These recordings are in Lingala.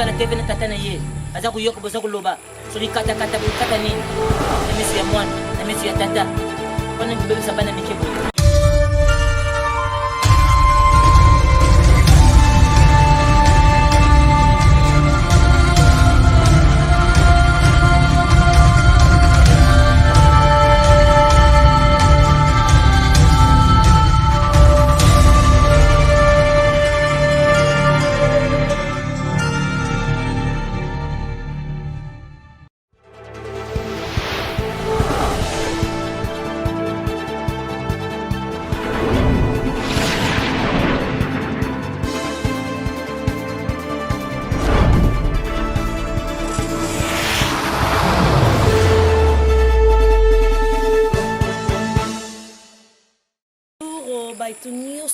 na TV na tata na ye aza kuyoka boza kuloba so ni kata nini na mesu ya mwana na mesu ya tata kwana kubebisa bana mikebo.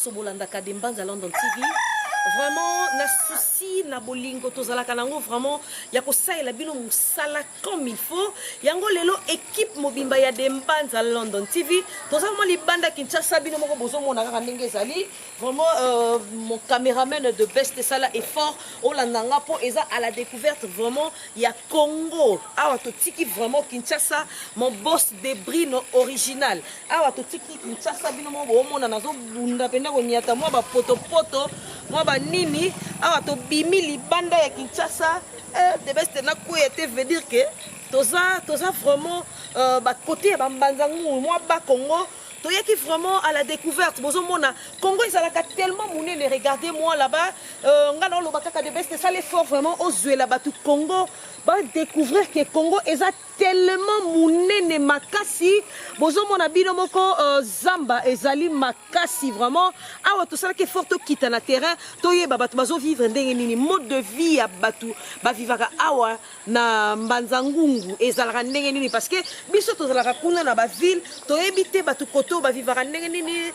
Sobolanda Kadimbanza London TV. Vraiment, na souci, na bolingo, tozala kanango, vraiment, yako saïla bino musala comme il faut. Yango lelo équipe mobimba ya Dembanza London TV. Tozala li banda Kinshasa bino moko bozo mona kaka ndenge ezali. Vraiment, mon caméraman de best sala est fort. Olandanga po eza à la découverte vraiment ya Congo. Awa to tiki vraiment Kinshasa, mon boss de Brino original. Awa to tiki Kinshasa bino moko mona nazo bunda penda ko niata mo ba poto moi nini awa to bimi libanda ya Kinshasa de best na ko était veut dire que toza vraiment ba côté ba mbanzangu moi ba Congo toyaki vraiment à la découverte bozo mona Congo ezalaka tellement munene regardez moi là-bas ngana lo bakaka de best ça l'effort vraiment ozuela là-bas tout Congo ba découvrir que Congo eza tellement munene makasi bozo mona bino moko zamba ezali makasi vraiment awa to sala ke forto kita na terrain toyeba batu bazo vivre ndenge nini mode de vie ya batu ba vivaka awa na mbanzangungu ezalaka ndenge nini parce que biso tozalaka kuna na ba ville toyebite batu koto ba vivaka ndenge nini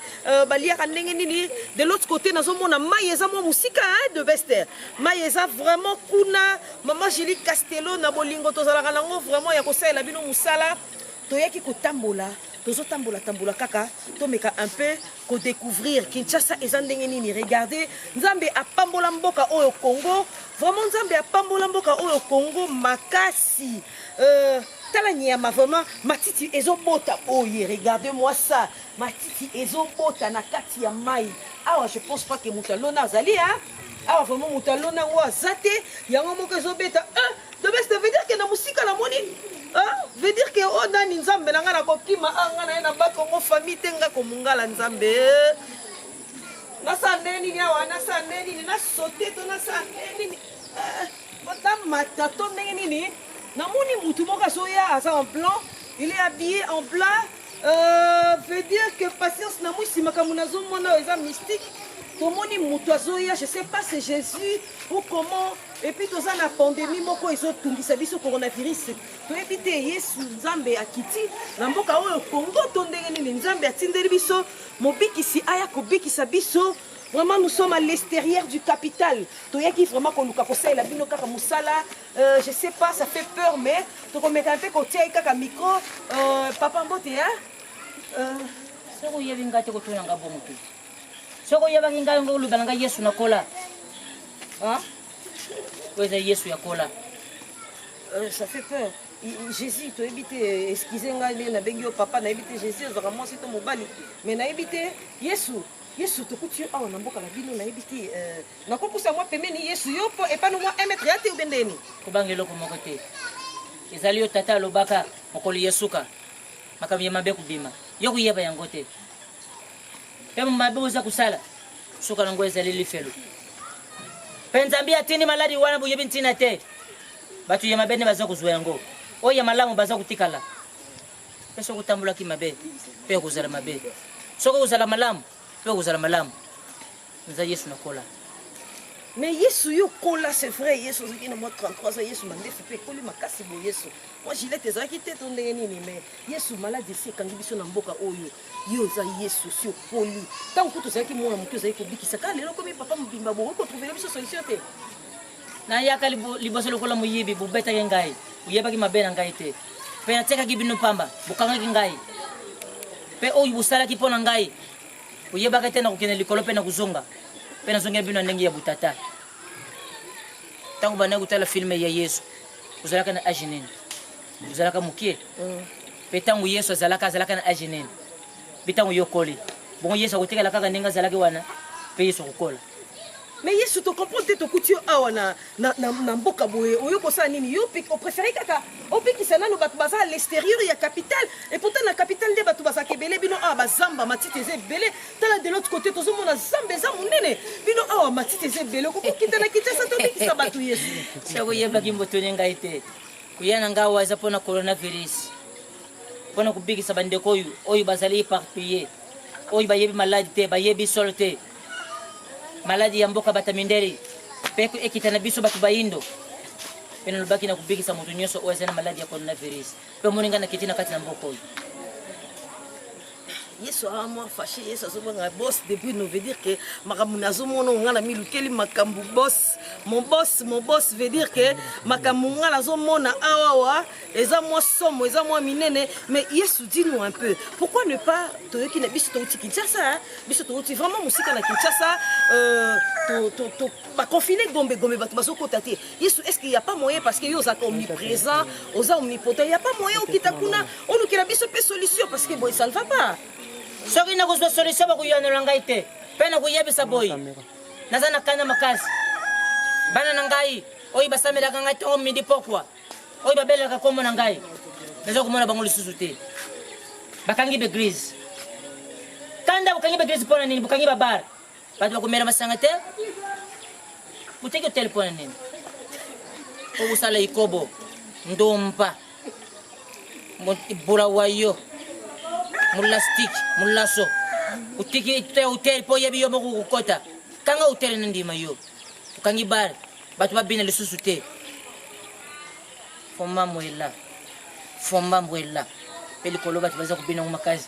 baliaka ndenge nini de l'autre côté nazo mona mai eza mo musika de bester mai eza vraiment kuna maman Julie Castello na bolingo tozalaka nango vraiment ya la bino musala toyaki kotambola tambola kaka tomeka un peu ko découvrir Kinshasa eza ndenge nini regardez nzambe apambola mboka oyo Congo vraiment nzambe apambola mboka oyo Congo makasi tala nyama vraiment matiti ezobota oye regardez-moi ça matiti ezobota na kati ya mai awa je pense pas que mutalona azali hein awa vraiment mutalona wa zate yango moko ezobeta de best veut dire que na musika la moni veut dire que on a ni nzambe na ngana ko kima ngana na ba Congo famille tenga ko mungala nzambe na sandeni ni awa na sandeni na sauter to na sandeni bota mata to ndenge nini na moni mutu moka soya asa en blanc il est habillé en blanc veut dire que patience na musi makamuna zo mona eza mystique tomoni mutu azoya je sais pas c'est Jésus ou comment et puis toza na pandémie moko ezotungisa biso coronavirus toyebi te Yesu nzambe akiti na mboka oyo Congo to ndenge nini nzambe atindeli biso mobikisi aya kobikisa biso vraiment nous sommes à l'extérieur du capital toyaki vraiment koluka kosalela bino kaka musala je sais pas ça fait peur mais tokomeka un peu kotia kaka micro papa mbote hein soko yebi ngate ko tuna ngabongo tu soko yeba kinga ngoluba nga Yesu na kola hein weza Yesu ya kola ça fait peur Jésus to éviter excusez nga na bengio papa na éviter Jésus vraiment c'est ton mobali mais na éviter Yesu to kutu awa na mboka la bino na éviter na kokusa moi pemeni Yesu yo po et pas no moi 1 mètre yate ou bendeni ko bangelo ko mokote ezali yo tata lobaka mokoli Yesuka makamye mabe kubima yo kuyeba yangote pema mabe uza kusala suka nango ezali lifelo penzambi atini maladi wana buyebi ntina te batu ya mabene baza kuzwa yango oya malamu baza kutikala peso kutambula ki mabe pe kuzala mabe soko kuzala malamu pe kuzala malamu nza Yesu nakola mais Yesu yo kola c'est vrai Yesu zaki na mo 33 ans Yesu mandefu pe koli makasi bo Yesu moi Gilette ezaki te to ndenge nini mais Yesu maladi si kangi biso na mboka oyo yo za Yesu si okoli tant que tozaki mwana moto ezaki kobikisa ka lelo komi papa mbimba bo ko trouver biso solution te na yaka liboso lokola muyibi bubeta ngai uyeba ki mabena ngai te pe na teka ki bino pamba bukanga ki ngai pe oyi busala ki pona ngai uyeba ka tena kukene likolo pe na kuzonga pe na zonga bino ndenge ya butata tangu bana kutala filme ya Yesu uzalaka na agenene uzalaka mukie petangu Yesu azalaka na agenene bitangu yokoli bongo Yesu akutekela kaka ndinga zalaki wana pe Yesu kukola. Mais Yesu to comprendre te kutio awa na mboka boye oyo kosala nini yo on préférait kaka opikisa nano bato baza à l'extérieur ya capitale et pourtant na capitale nde bato bazaka ebele bino awa bazamba matiti eza ebele tala de l'autre côté tozomona zamba eza monene bino awa matiti eza ebele okokokita na Kinshasa tobikisa bato Yesu soko yebaki mbotoni ngai te kuyana ngawa eza mpona coronavirus mpona kubikisa bandeko oyo bazali éparpillé oyo bayebi maladi te bayebi solo te maladi ya mboka bataminderi peko ekita na biso batu baindo pena lubaki na kubikisa mutu nyonso oyo azali na maladi ya coronavirus pe moninga na kiti na kati na mboka oyo. Yesu a moi fâché Yesu azobanga boss depuis nous veut dire que makambo nazomona ngala milukeli makambo boss mon boss veut dire que makambo ngala nazomona awawa eza moi somo eza moi minene mais Yesu dis-nous un peu pourquoi ne pas toyoki na biso touti Kinshasa biso touti vraiment musika na Kinshasa to ba confiner gombe bato bazokota te Yesu est-ce qu'il y a pas moyen parce que yo za omniprésent oza omnipotent il y a pas moyen okita kuna onukela biso pe solution parce que boy ça ne va pas. Soki na kozwa solution bakuyanola ngai te mpe na kuyebisa boyi naza na kanda makasi bana na ngai oyo basamelaka ngai ntongo midi pokwa oyo babelaka kombo na ngai naza komona bango lisusu te bakangi beglise kanda bakangi beglise mpona nini bakangi babara bato bakomela masanga te buteki hotel mpona nini okosala ikobo ndompa bulawayo mulastik mulaso utiki hotel po yebi yo moko kukota kanga hotel ndima yo ukangi bar batu babina lisusu te fomba mwela peli kolo batu baza kubina makazi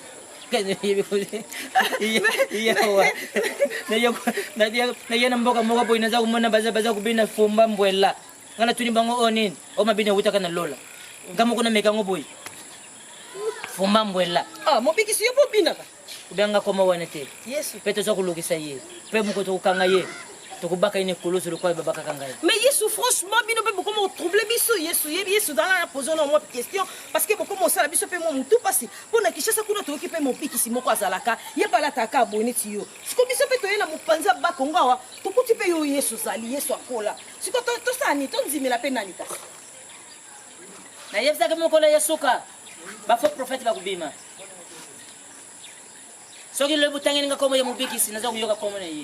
na yena mboka moko boy naza kumona baza kubina fomba mwela ngana tuni bango onini o mabina utaka na lola ngamo kuna mekango boy fomba mwela mon bikisi yo bobina ka ubanga koma wana te Yesu peto za kulukisa ye pe muko to kanga ye to kubaka ine koloso lokwa babaka kanga ye mais Yesu franchement bino pe beaucoup trouble biso Yesu dans la poser moi question parce que beaucoup mon sala biso pe mo mutu pasi pona Kinshasa kuna to ki pe mon bikisi moko azalaka ye bala taka abone ti yo siko biso pe to ye na mopanza bakongawa to kuti pe yo Yesu zali Yesu akola siko to sani to nzimela pe nani ka na yefza kama kola Yesuka bafo prophète bakubima soki le butangeni nga komo ya mubikisi naza kuyoka komo na ye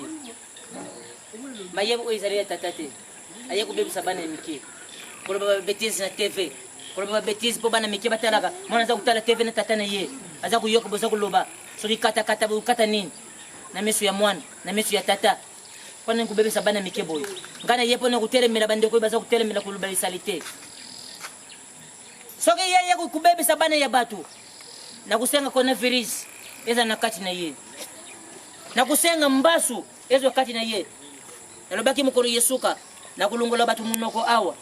mayebo izali tatate aye kubebisa bana mike ko baba bêtise na TV ko baba bêtise po bana mike batalaka mona za kutala TV na tata na ye aza kuyoka boza kuloba soki kata bukata nini na mesu ya mwana na mesu ya tata pona kubebisa bana mike boyo ngana yepo na kutelemela bandeko baza kutelemela kuluba isalite soki yeye kubebisa bana ya batu na kusenga kona virus eza na kati na ye na kusenga mbasu ezo kati na ye nalobaki mukolo Yesuka na kulungola batu munoko awa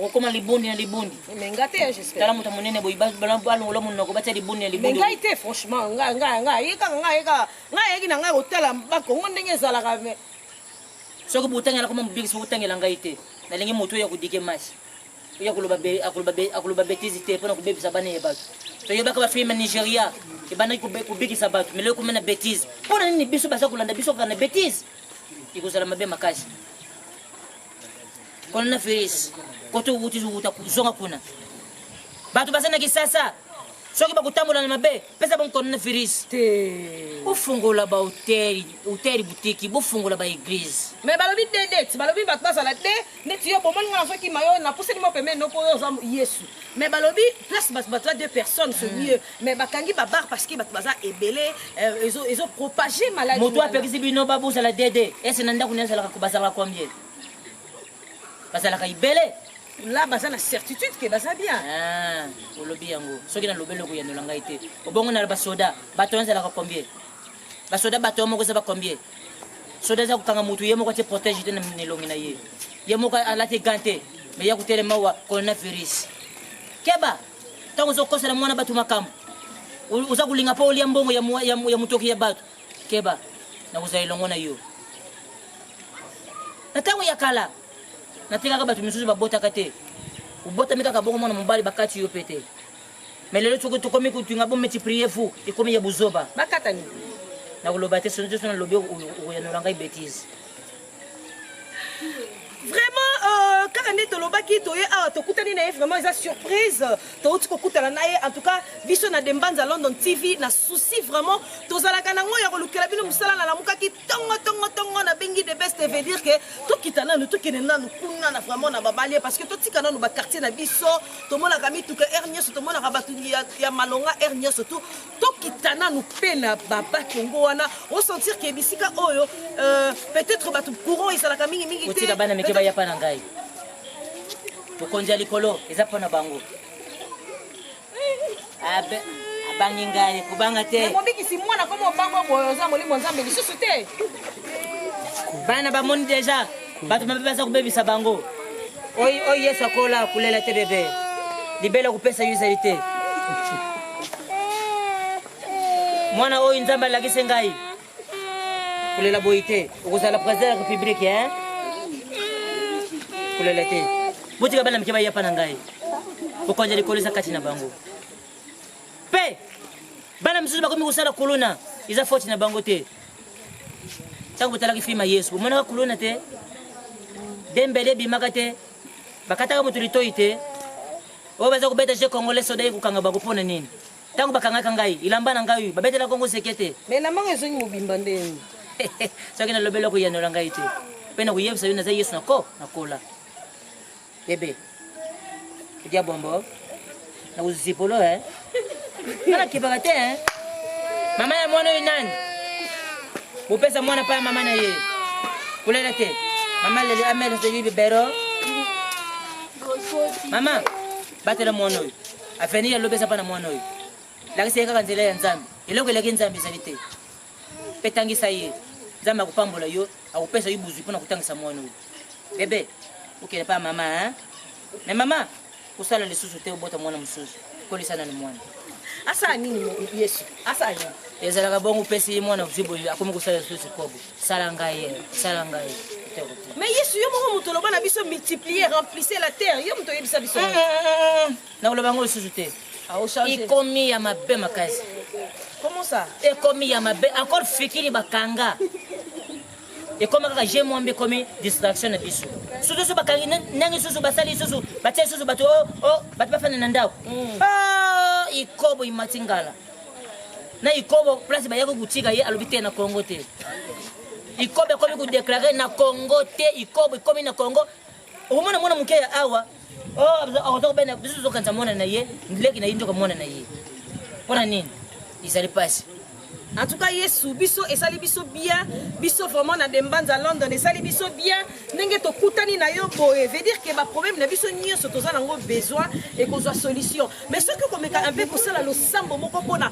okoma libundi na libundi mengate j'espère tala muta munene boy bana balungola munoko bata libundi na libundi mengate franchement nga yeki na nga hotela bako ngondenge zala ka me soko butangela koma mbikisi butangela ngaite na lengi moto ya kudike mashi ya akuluba bêtise te pona kubebisa bana ya batu to yobaka ba film Nigeria e bana kubikisa batu mele ko mena bêtise pona nini biso basa kulanda biso kana bêtise ikozala mabe makasi kona virus koto wuti kuzonga kuna batu basana kisasa soki bakutambola na mabe pesa bon kona virus te ufungola ba hotel boutique bufungola ba église mais balobi dedet balobi batu basala te neti yo bomoni ngana soki mayo na puseli mo pembe no po yo Yesu mais balobi place batu deux personnes ce lieu mais bakangi babar parce que batu baza ebele ils ont propagé maladie moto apekisi bino babuza la dede ese nanda kunensala ko bazala combien bazala ka ibele là baza na certitude que baza bien olobi yango soki na lobelo ko yanola ngai te obongo na basoda batonzela ka combien basoda batomo ko saba combien soda za kukanga mutu yemo ko te protéger te na nelongi na ye yemo ko alate gante mais ya kutele mawa coronavirus keba tango zo kosala mwana batu makambo uza kulinga pa oli mbongo ya mutoki ya batu keba na kuzailongo na yo na tango ya kala natika ba tumisusu babota kate ubota mika kabongo mwana mobali bakati yo pete mais lelo tuko tukomi kutunga bo meti prier fou ikomi ya buzoba bakata ni na kuloba te sono sona lobi oyanolanga bêtise vraiment kaka nde tolobaki toye awa tokutani na ye vraiment eza surprise touti kokutana na ye en tout cas biso na Dembanza London TV na souci vraiment tozalaka nango ya kolukela bino mosala na lamukaki tongo nabengi de best veut dire que tokita nanu tokende nanu kuna na vraiment na babalie parce que totika nanu bakartier na biso tomonaka mituka air nyonso tomonaka bato ya malonga air nyonso tu tokita nanu mpe na babato yango wana osentir ke bisika oyo peut-être bato courant ezalaka mingi otika bana meke baya pa na ngai bokonzi ya likolo eza mpo na bango abangi ngai kobanga te mobikisi mwana komo obango boyo oza molimo nzambe lisusu te bana bamoni deja bato mabe baza kobebisa bango oyo yesu akola kulela te bebe libela kopesa yo ezali te mwana oyo nzambe alakisi ngai kulela boyi te okozala président ya république kulela te botika bana mike baya pa na ngai bokonzi ya likolo eza kati na bango mpe bana misusu bakomi kosala kuluna eza foti na bango te ntango botalaki filme ya yesu bomonaka kuluna te dembele ebimaka te bakataka moto litoi te oyo baza kobeta je congolais soda ye kokanga bango mpona nini ntango bakangaka ngai ilamba na ngai oyo babetela kongo seke te me na mbango ezongi mobimba ndeni soki nalobela koyanola ngai te mpe na koyebisa yo naza yesu nakola bebe edia bombo na kuzipolo nana kipaka te mama ya mwana oyo nani bopesa mwana pa ya mama na ye kulela te mama lele amele soki bibero mama batela mwana oyo afeni alobesa pa na mwana oyo lakisi ye kaka nzela ya nzambe eloko eleki nzambe ezali te mpe tangisa ye nzambe akopambola yo akopesa yo buzwi mpona kotangisa mwana oyo bebe okende pa mama me mama kosala lisusu te obota mwana mosusu kolisana ni mwana asala nini yesu asala nini ezalaka bongo opesi ye mwana ziboyi akomi kosala lisusu kobo sala ngai mais yesu yo moko moto oloba na biso multiplier remplissez la terre yo moto oyebisa biso nakoloba yango lisusu te ikomi ya mabe makasi comment ça ekomi ya mabe encore fikiri bakanga ekomi kaka je mwambi ekomi distraction na biso susu bakangi nangi susu basali susu batie susu bato bato bafana na ndako ikobo imati ngala na ikobo place bayaki kutika ye alobi te na Congo te ikobo ekomi kudeklare na Congo te ikobo ekomi na Congo okomona mwana moke ya awa akotokobena biso tozokanisa mwana na ye ndileki na ye ndoka mwana na ye mpona nini ezali pasi en tout cas yesu biso esali biso bien biso vraiment na Dembanza London esali biso bien ndenge tokutani na yo boye veut dire que baproblème na biso nyonso toza nango besoin ekozwa solution mais soki okomeka un peu kosala losambo moko mpona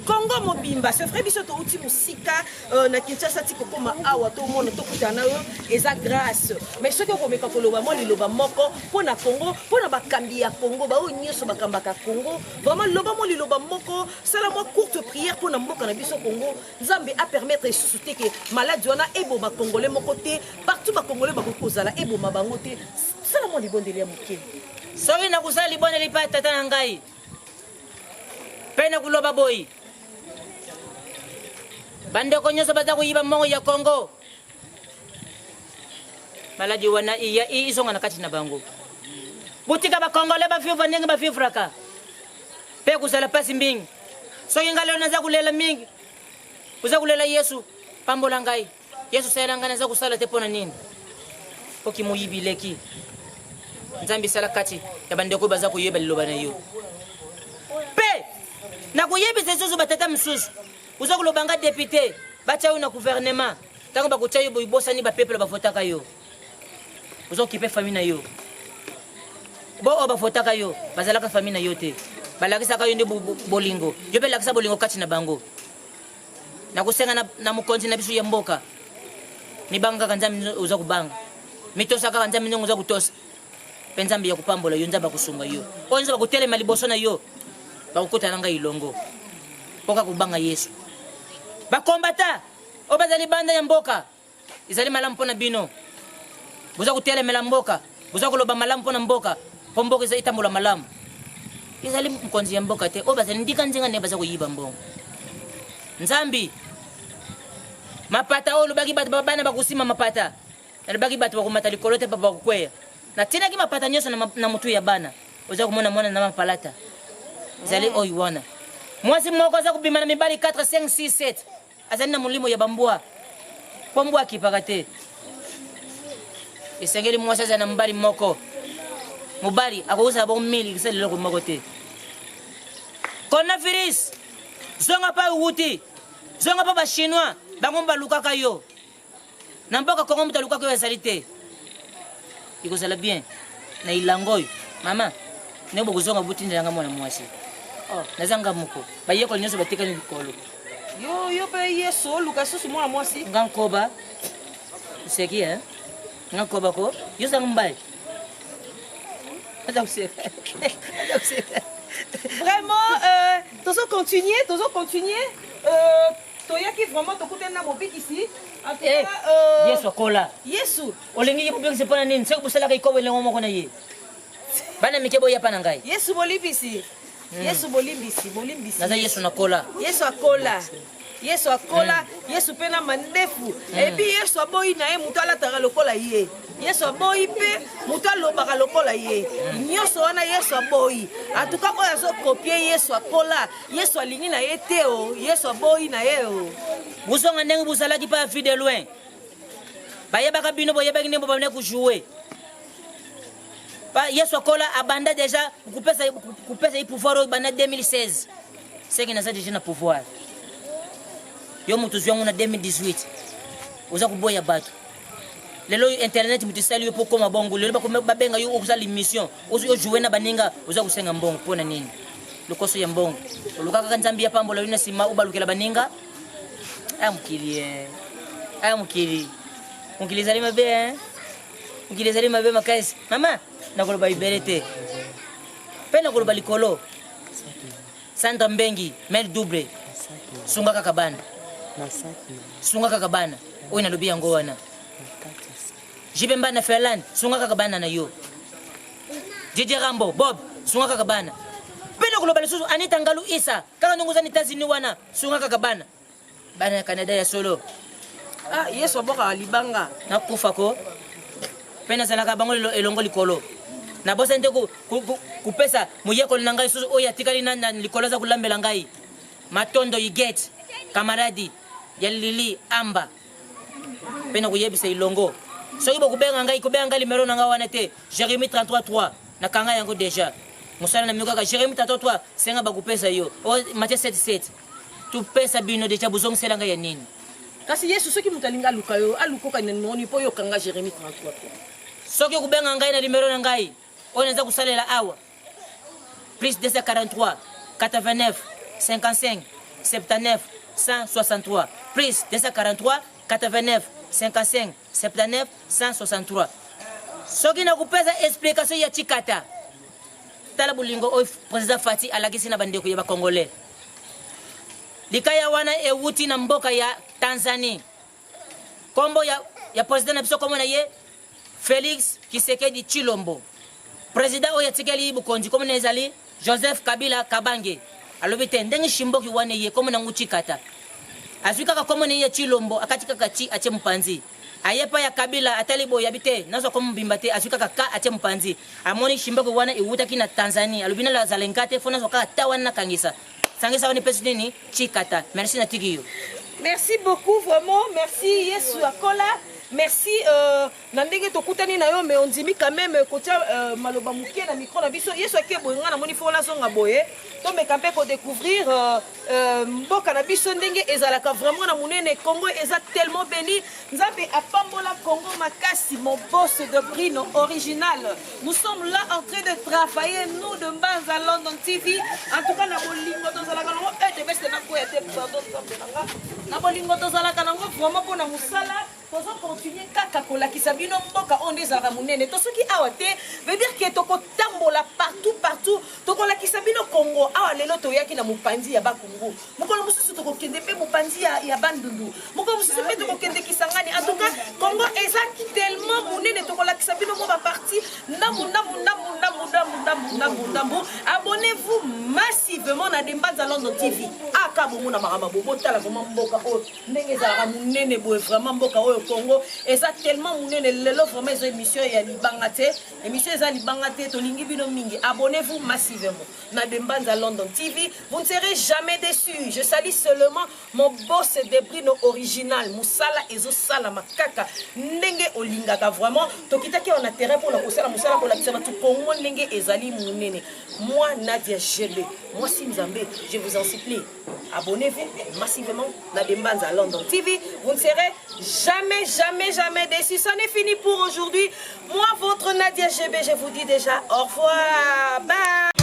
Congo mobimba c'est vrai biso touti mosika na Kinshasa ti kokoma awa tomona tokutana na yo eza grâce mais soki okomeka koloba mwa liloba moko mpona Congo mpona bakambi ya Congo baoyo nyonso bakambaka Congo vraiment loba mwa liloba moko sala mwa courte prière mpona mboka na biso Congo Nzambe a permettre susciter que maladie wana eboma congolais moko te partout ba congolais bakozala eboma bango te sala mo libondeli ya moke soki na kusala libondeli pa tata na ngai pe na kuloba boyi bandeko nyonso baza koyiba mongo ya Congo maladie wana izonga na kati na bango butika ba congolais bafivra ndenge bafifraka pe kusala pasi mbingi soki ngalo naza kulela mingi uza kulela yesu pambola ngai yesu sayela ngai naza kusala te mpona nini poki moyibileki nzambe esala kati ya bandeko baza koyeba liloba na yo mpe na koyebisa lisusu batata mosusu uza kuloba nga depute batya yo na gouvernement ntango bakotya yo boyibosani bapeuple bavotaka yo uza kokipe famille na yo bo oyo bavotaka yo bazalaka famille na yo te balakisaka yo nde bolingo yo mpe lakisa bolingo kati na bango nakusenga na mokonzi na biso ya mboka mibanga kaka nzambe uza kubanga mitosa kaka nzambe ndenge uza kutosa mpe nzambe ya kupambola yo nzambe akusunga yo oyo nzambe akutelema liboso na yo bakukutana ngai ilongo mpoka kubanga yesu bakombata oyo bazali banda ya mboka ezali malamu mpona bino boza kutelemela mboka Buza koloba malamu pona mboka. Po mboka eza itambola malamu. Izali mkonzi ya mboka te. Oba ndika nzenga ne baza kuyiba mbongo. Nzambi. Mapata olo bagi batu babana bakusima mapata. Na bagi batu bakumata likolo te baba kukweya. Na tina ki mapata nyoso na mutu ya bana. Oza kumona mwana na mapalata. Izali oyiwana. Mwasi moko za kubima na mibali 4 5 6 7. Azali na mulimo ya bambua. Kwa mbwa kipakate. Isengeli mwasi za na mbali moko. Mubali akouza ba 1000 kisali loko moko te. Coronavirus. Zonga pa uti. Zonga pa ba chinois. Bangomba lukaka yo. Na mboka Kongo muta lukaka yo ezali te. Ikozala bien. Na ilangoyo. Mama. Nebo kuzonga buti ndanga mwana mwasi. Oh, nazanga muko. Ba yeko nyoso batika ni likolo. Yo pe yeso luka susu mwana mwasi. Ngankoba. Seki hein. Ngankoba ko. Yo zanga mbai. Vraiment, toujours continuer. Toyaki vraiment tokute na mobik ici. En tout cas, Yesu kola. Yesu. Olengi mobik se pona nini? Seko busala kai ko wele ngomo kona ye. Bana mikebo ya pana ngai. Yesu bolibisi. Yesu bolimbisi. Naza Yesu na kola. Yesu akola. Yesu pena mandefu. Et puis Yesu aboyi na ye mutu alataka lokola ye. Yesu aboyi pe mutu alobaka lokola ye. Nyonso wana Yesu aboyi. En tout cas oyo azo copier Yesu akola. Yesu alingi na ye te o. Yesu aboyi na ye o. Busonga ndenge busalaki pa fi de loin. Bayebaka bino boyebaki ndenge bobane ku jouer. Pa Yesu akola abanda déjà kupesa pouvoir bana 2016. C'est que naza déjà na pouvoir. Yo mutu zwangu na 2018. Uza kuboya batu. Lelo internet mutisali yo poko mabongo lelo bako babenga yo okusala mission. Uzo yo jouer na baninga uza kusenga mbongo pona nini? Lukoso ya mbongo. Lukaka kanzambi ya pambo lelo na sima ubalukela baninga. Mukili zali mabe hein. Mukili zali mabe makaisi. Mama nakoloba iberete. Pena koloba likolo. Sandra Mbengi, Mel Double. Sunga kakabana. Sunga kakabana. Oyo nalobi yango wana. Jibemba na Ferland, sunga kakabana na yo. Jeje Rambo, Bob, sunga kakabana. Pena koloba lisusu Anita Ngalu Isa, kaka nongoza ni États-Unis wana, sunga kakabana. Bana Canada ya solo. Ah, Yesu aboka libanga. Na kufa ko. Pena salaka bango elongo likolo. Na bosa nte kupesa muyeko na ngai susu oya tikali na likolo za kulambela ngai. Matondo Iget, kamaradi ya Lili Amba. Pena kuyebisa ilongo. Soki bokubenga ngai limero na ngai wana te. Jérémie 33:3 na kanga yango déjà. Musala na mikoka Jérémie 33 senga bakupesa yo. O Matthieu 7:7. Tu pesa bino deja buzong sela ngai ya nini? Kasi Yesu soki mutalinga lukayo alukoka na noni po yo kanga Jérémie 33. Soki kubenga ngai na limero na ngai. On a kusalela awa. Plus 243 89 55 79 163. Plus 243 89 55 79 163. Soki na kupesa explication ya chikata. Tala bulingo o président Fati alakisi na bandeko ya ba Congolais. Likaya wana ewuti na mboka ya Tanzania. Kombo ya président na biso komona ye Félix Tshisekedi Tshilombo. Président oya tikeli bukonzi comme nezali Joseph Kabila Kabange. Alobite ndenge shimboki wane ye comme na nguchikata. Azwika ka comme ne ye Tshilombo akatika kachi ache mpanzi. Ayepa ya Kabila atalibo yabite nazo comme bimbate azwika ka ache mpanzi. Amoni shimboki wana iwuta kina Tanzania. Alobina la zalengate fona zo ka tawana kangisa. Sangisa wani pesi nini chikata. Merci na tigiyo. Merci beaucoup vraiment. Merci Yesu akola. Merci nandenge tokutani na yo mais on dit quand même kotia maloba mukie na micro na biso Yesu akie boyanga na moni fola zonga boye to me camper pour découvrir mboka na biso ndenge ezalaka vraiment na munene Congo eza tellement béni nzambe apambola Congo makasi mon boss de Brino original. Nous sommes là en train de travailler nous de Mbanza London TV en tout cas na bolingo tozalaka nango de best na ko ete pardon na bolingo tozalaka nango vraiment pour na musala pozo continuer kaka kolakisa bino mboka onde ezalaka munene to soki awa te veut dire que tokotambola partout tokolakisa bino Congo awa lelo toyaki na mopanzi ya bakongo mokolo mosusu tokokende mpe mopanzi ya bandundu mokolo mosusu mpe tokokende Kisangani en tout cas Congo eza tellement munene tokolakisa bino mo baparti Abonnez-vous massivement à Dembanza London TV. Akabo na marama bobo tala vraiment mboka o ndenge za munene boy vraiment mboka o Congo et ça tellement munene lelo vraiment les émissions ya libanga te émission za libanga te to lingi bino mingi. Abonnez-vous massivement na Dembanza London TV. Vous ne serez jamais déçus. Je salue seulement mon boss de Brino original Musala ezo sala makaka ndenge olingaka vraiment to kitaki on a terrain pour la kosala musala pour la kisama tout Congo ndenge ezali munene. Moi Nadia Gelé, moi Simzambe, je vous en supplie, abonnez-vous massivement à Dembanza London TV. Vous ne serez jamais déçus. Ça n'est fini pour aujourd'hui. Moi, votre Nadia GB, je vous dis déjà au revoir. Bye.